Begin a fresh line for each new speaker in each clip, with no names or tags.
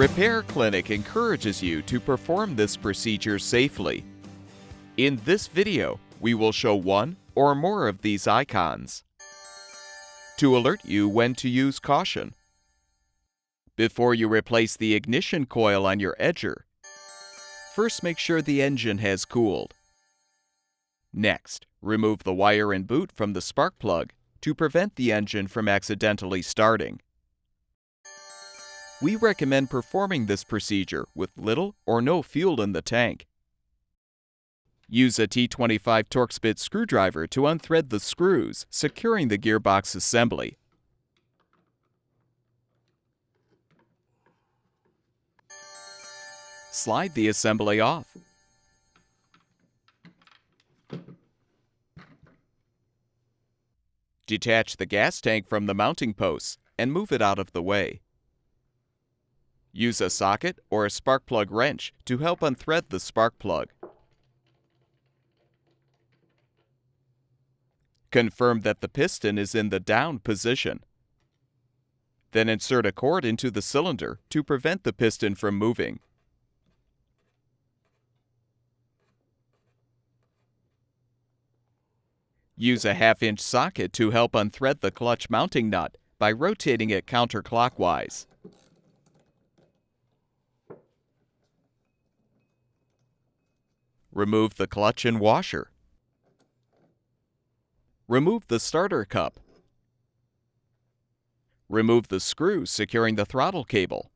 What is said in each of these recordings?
Repair Clinic encourages you to perform this procedure safely. In this video, we will show one or more of these icons to alert you when to use caution. Before you replace the ignition coil on your edger, first make sure the engine has cooled. Next, remove the wire and boot from the spark plug to prevent the engine from accidentally starting. We recommend performing this procedure with little or no fuel in the tank. Use a T25 Torx bit screwdriver to unthread the screws securing the gearbox assembly. Slide the assembly off. Detach the gas tank from the mounting posts and move it out of the way. Use a socket or a spark plug wrench to help unthread the spark plug. Confirm that the piston is in the down position. Then insert a cord into the cylinder to prevent the piston from moving. Use a 1/2-inch socket to help unthread the clutch mounting nut by rotating it counterclockwise. Remove the clutch and washer. Remove the starter cup. Remove the screw securing the throttle cable.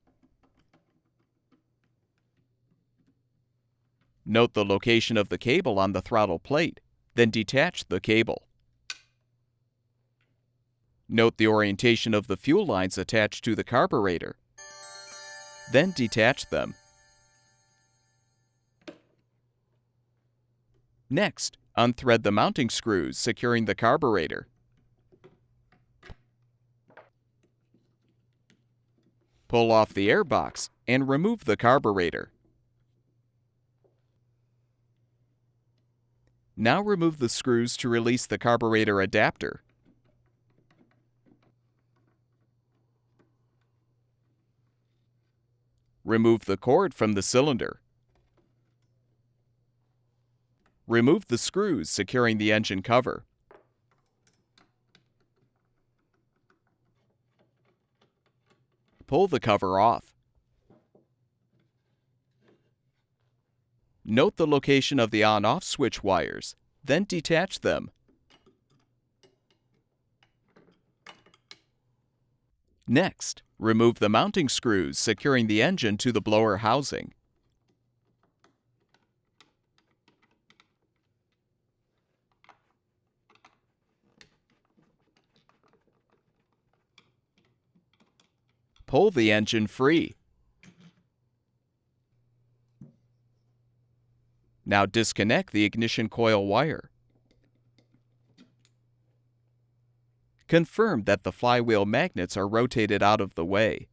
Note the location of the cable on the throttle plate, then detach the cable. Note the orientation of the fuel lines attached to the carburetor. Then detach them. Next, unthread the mounting screws securing the carburetor. Pull off the airbox and remove the carburetor. Now remove the screws to release the carburetor adapter. Remove the cord from the cylinder. Remove the screws securing the engine cover. Pull the cover off. Note the location of the on-off switch wires, then detach them. Next, remove the mounting screws securing the engine to the blower housing. Pull the engine free. Now disconnect the ignition coil wire. Confirm that the flywheel magnets are rotated out of the way.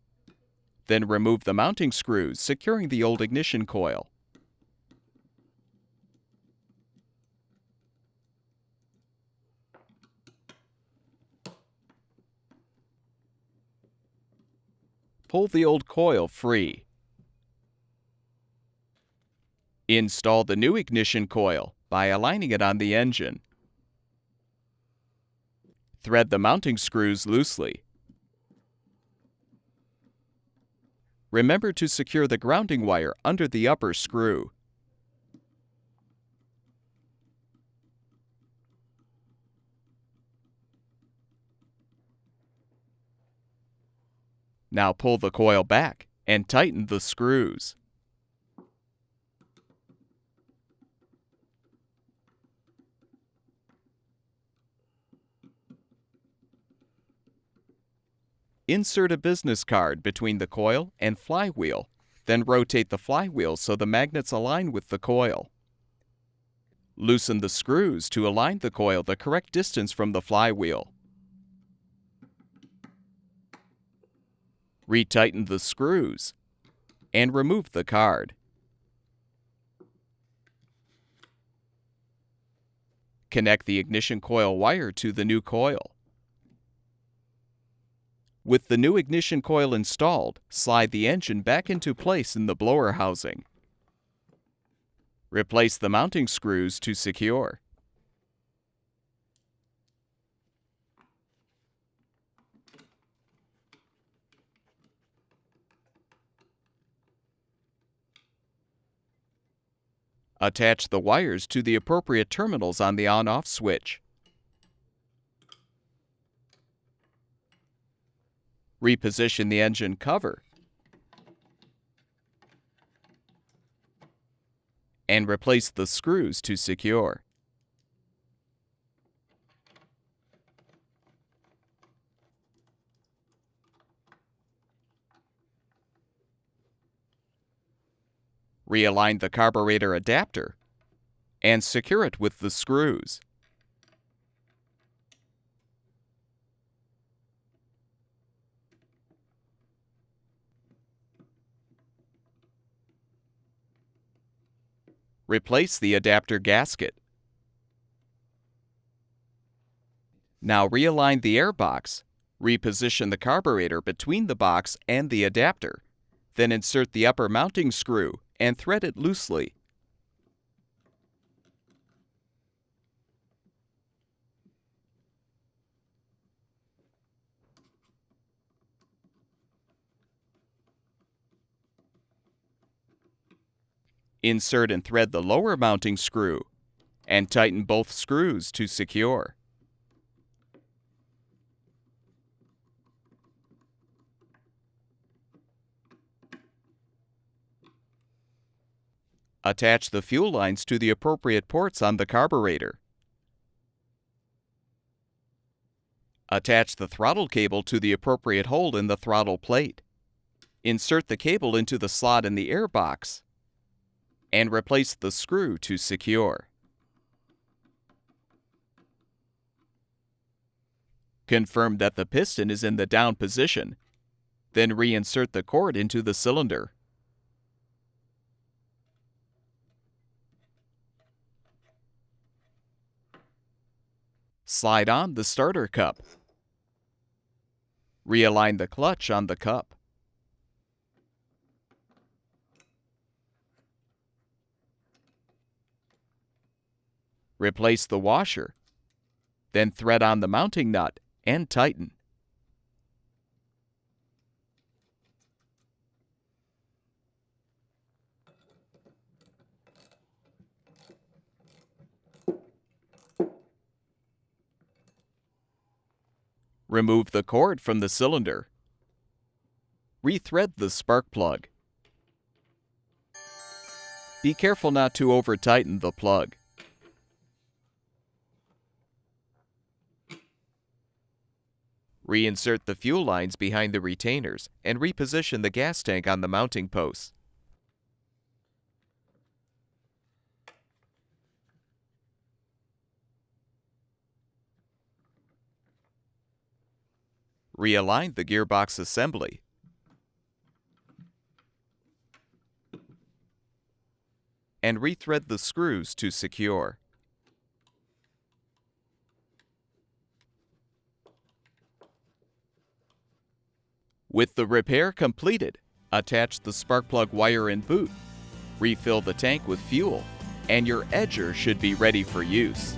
Then remove the mounting screws securing the old ignition coil. Pull the old coil free. Install the new ignition coil by aligning it on the engine. Thread the mounting screws loosely. Remember to secure the grounding wire under the upper screw. Now pull the coil back and tighten the screws. Insert a business card between the coil and flywheel, then rotate the flywheel so the magnets align with the coil. Loosen the screws to align the coil the correct distance from the flywheel. Retighten the screws and remove the card. Connect the ignition coil wire to the new coil. With the new ignition coil installed, slide the engine back into place in the blower housing. Replace the mounting screws to secure. Attach the wires to the appropriate terminals on the on-off switch. Reposition the engine cover and replace the screws to secure. Realign the carburetor adapter and secure it with the screws. Replace the adapter gasket. Now realign the air box. Reposition the carburetor between the box and the adapter. Then insert the upper mounting screw and thread it loosely. Insert and thread the lower mounting screw and tighten both screws to secure. Attach the fuel lines to the appropriate ports on the carburetor. Attach the throttle cable to the appropriate hole in the throttle plate. Insert the cable into the slot in the air box and replace the screw to secure. Confirm that the piston is in the down position, then reinsert the cord into the cylinder. Slide on the starter cup. Realign the clutch on the cup. Replace the washer. Then thread on the mounting nut and tighten. Remove the cord from the cylinder. Rethread the spark plug. Be careful not to over-tighten the plug. Reinsert the fuel lines behind the retainers and reposition the gas tank on the mounting posts. Realign the gearbox assembly. And rethread the screws to secure. With the repair completed, attach the spark plug wire in boot, refill the tank with fuel, and your edger should be ready for use.